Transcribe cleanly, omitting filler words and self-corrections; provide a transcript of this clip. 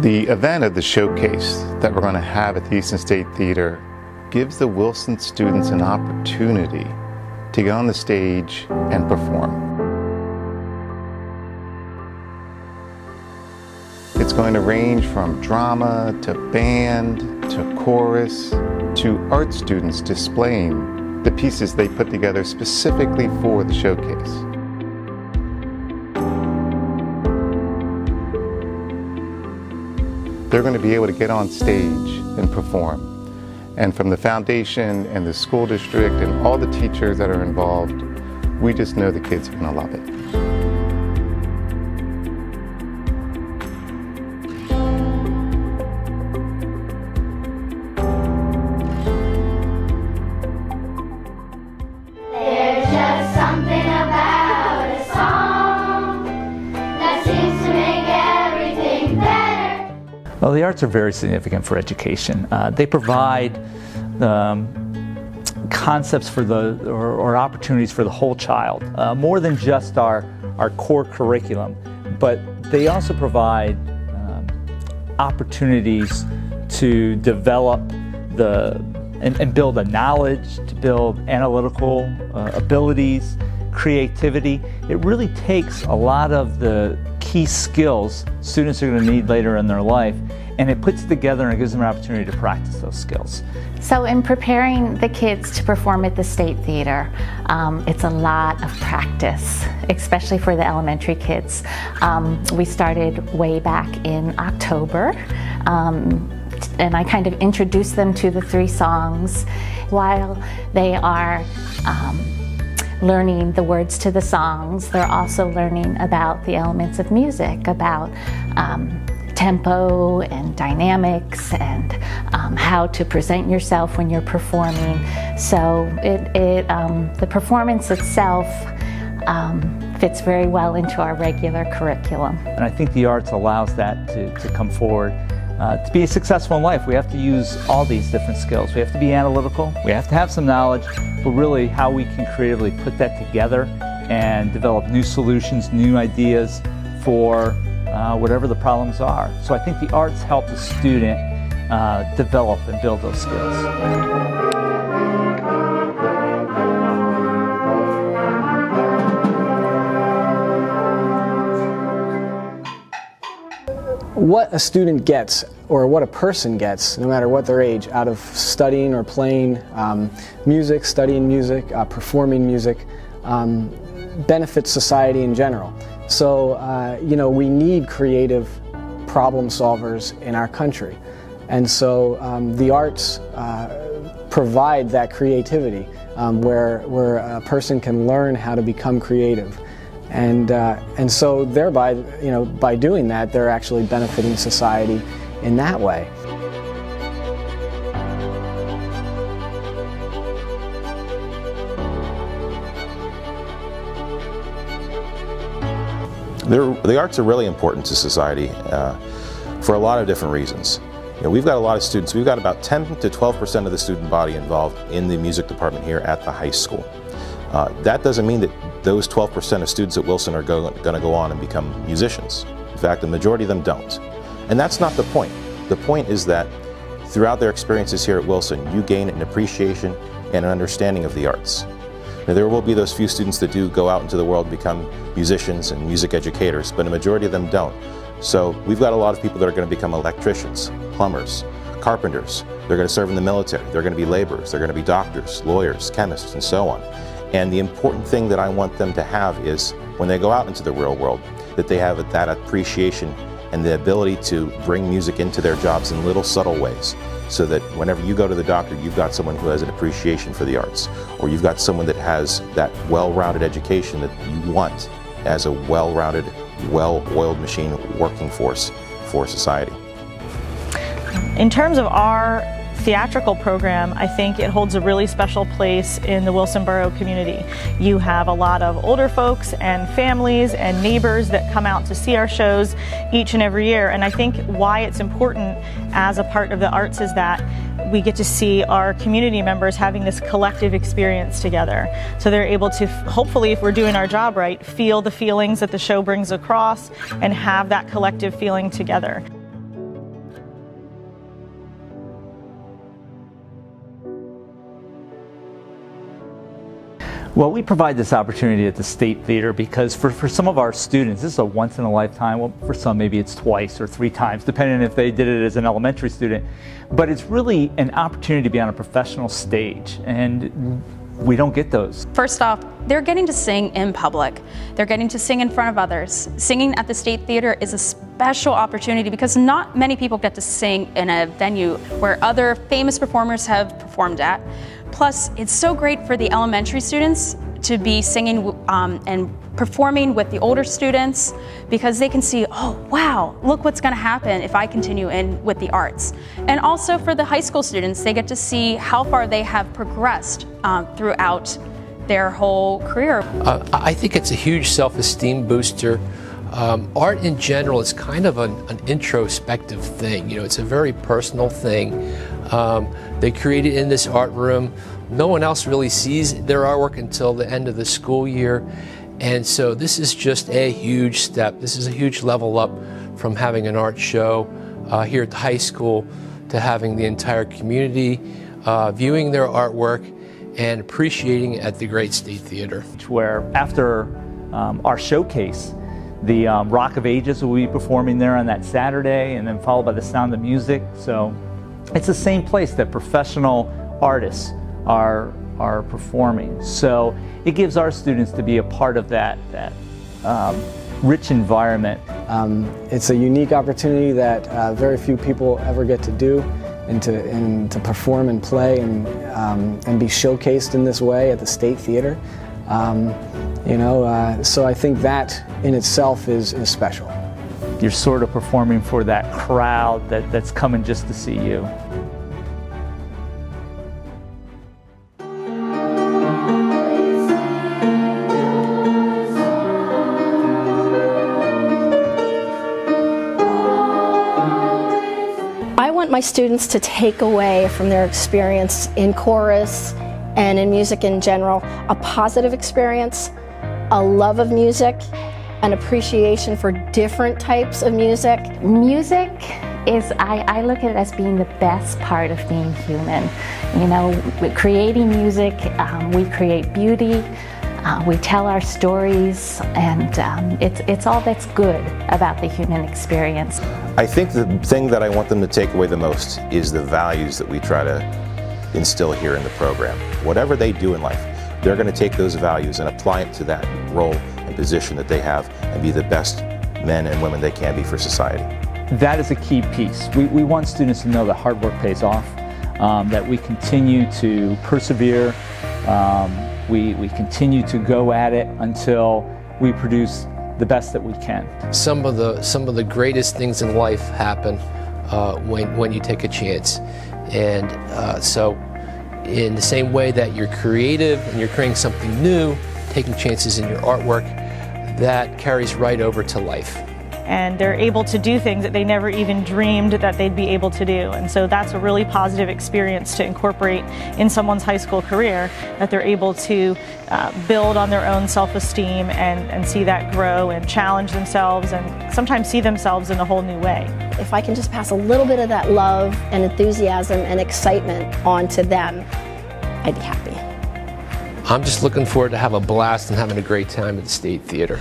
The event of the showcase that we're going to have at the Easton State Theatre gives the Wilson students an opportunity to get on the stage and perform. It's going to range from drama to band to chorus to art students displaying the pieces they put together specifically for the showcase. They're going to be able to get on stage and perform. And from the foundation and the school district and all the teachers that are involved, we just know the kids are going to love it. There's just something about a song that seems to make everything better. Well, the arts are very significant for education. They provide concepts for or opportunities for the whole child, more than just our core curriculum, but they also provide opportunities to develop and build a knowledge, to build analytical abilities, creativity. It really takes a lot of the key skills students are going to need later in their life, and it puts it together and gives them an opportunity to practice those skills. So in preparing the kids to perform at the State Theatre, it's a lot of practice, especially for the elementary kids. We started way back in October, and I kind of introduced them to the 3 songs while they are learning the words to the songs. They're also learning about the elements of music, about tempo and dynamics and how to present yourself when you're performing. So the performance itself fits very well into our regular curriculum. And I think the arts allows that to come forward. To be successful in life, we have to use all these different skills. We have to be analytical, we have to have some knowledge, but really how we can creatively put that together and develop new solutions, new ideas for whatever the problems are. So I think the arts help the student develop and build those skills. What a student gets, or what a person gets, no matter what their age, out of studying or playing music, studying music, performing music, benefits society in general. So, you know, we need creative problem solvers in our country. And so the arts provide that creativity where a person can learn how to become creative. And so thereby, you know, by doing that, they're actually benefiting society in that way. The arts are really important to society for a lot of different reasons. You know, we've got a lot of students. We've got about 10 to 12% of the student body involved in the music department here at the high school. That doesn't mean that those 12% of students at Wilson are going to go on and become musicians. In fact, the majority of them don't. And that's not the point. The point is that throughout their experiences here at Wilson, you gain an appreciation and an understanding of the arts. Now, there will be those few students that do go out into the world and become musicians and music educators, but a majority of them don't. So we've got a lot of people that are going to become electricians, plumbers, carpenters. They're going to serve in the military. They're going to be laborers. They're going to be doctors, lawyers, chemists, and so on. And the important thing that I want them to have is, when they go out into the real world, that they have that appreciation and the ability to bring music into their jobs in little subtle ways, so that whenever you go to the doctor, you've got someone who has an appreciation for the arts, or you've got someone that has that well-rounded education that you want as a well-rounded, well-oiled machine working force for society. In terms of our theatrical program, I think it holds a really special place in the Wilson Borough community. You have a lot of older folks and families and neighbors that come out to see our shows each and every year, and I think why it's important as a part of the arts is that we get to see our community members having this collective experience together. So they're able to, hopefully, if we're doing our job right, feel the feelings that the show brings across and have that collective feeling together. Well, we provide this opportunity at the State Theatre because for some of our students, this is a once in a lifetime. Well, for some, maybe it's twice or 3 times, depending if they did it as an elementary student. But it's really an opportunity to be on a professional stage, and we don't get those. First off, they're getting to sing in public. They're getting to sing in front of others. Singing at the State Theatre is a special opportunity because not many people get to sing in a venue where other famous performers have performed at. Plus, it's so great for the elementary students to be singing and performing with the older students because they can see, oh wow, look what's going to happen if I continue in with the arts. And also for the high school students, they get to see how far they have progressed throughout their whole career. I think it's a huge self-esteem booster. Art in general is kind of an introspective thing. You know, it's a very personal thing. They create it in this art room. No one else really sees their artwork until the end of the school year. And so this is just a huge step. This is a huge level up from having an art show here at the high school to having the entire community viewing their artwork and appreciating it at the great State Theatre. Where after our showcase, the Rock of Ages will be performing there on that Saturday, and then followed by the Sound of Music. So it's the same place that professional artists are performing. So it gives our students to be a part of that rich environment. It's a unique opportunity that very few people ever get to do, and to perform and play and be showcased in this way at the State Theatre. So I think that in itself is special. You're sort of performing for that crowd that's coming just to see you. I want my students to take away from their experience in chorus and in music in general a positive experience, a love of music, an appreciation for different types of music. Music is, I look at it as being the best part of being human. You know, with creating music, we create beauty, we tell our stories, and it's all that's good about the human experience. I think the thing that I want them to take away the most is the values that we try to instill here in the program. Whatever they do in life, they're going to take those values and apply it to that role and position that they have and be the best men and women they can be for society. That is a key piece. We want students to know that hard work pays off, that we continue to persevere, we continue to go at it until we produce the best that we can. Some of the greatest things in life happen when you take a chance. And so in the same way that you're creative and you're creating something new, taking chances in your artwork, that carries right over to life. And they're able to do things that they never even dreamed that they'd be able to do. And so that's a really positive experience to incorporate in someone's high school career, that they're able to build on their own self-esteem and see that grow and challenge themselves and sometimes see themselves in a whole new way. If I can just pass a little bit of that love and enthusiasm and excitement on to them, I'd be happy. I'm just looking forward to have a blast and having a great time at the State Theatre.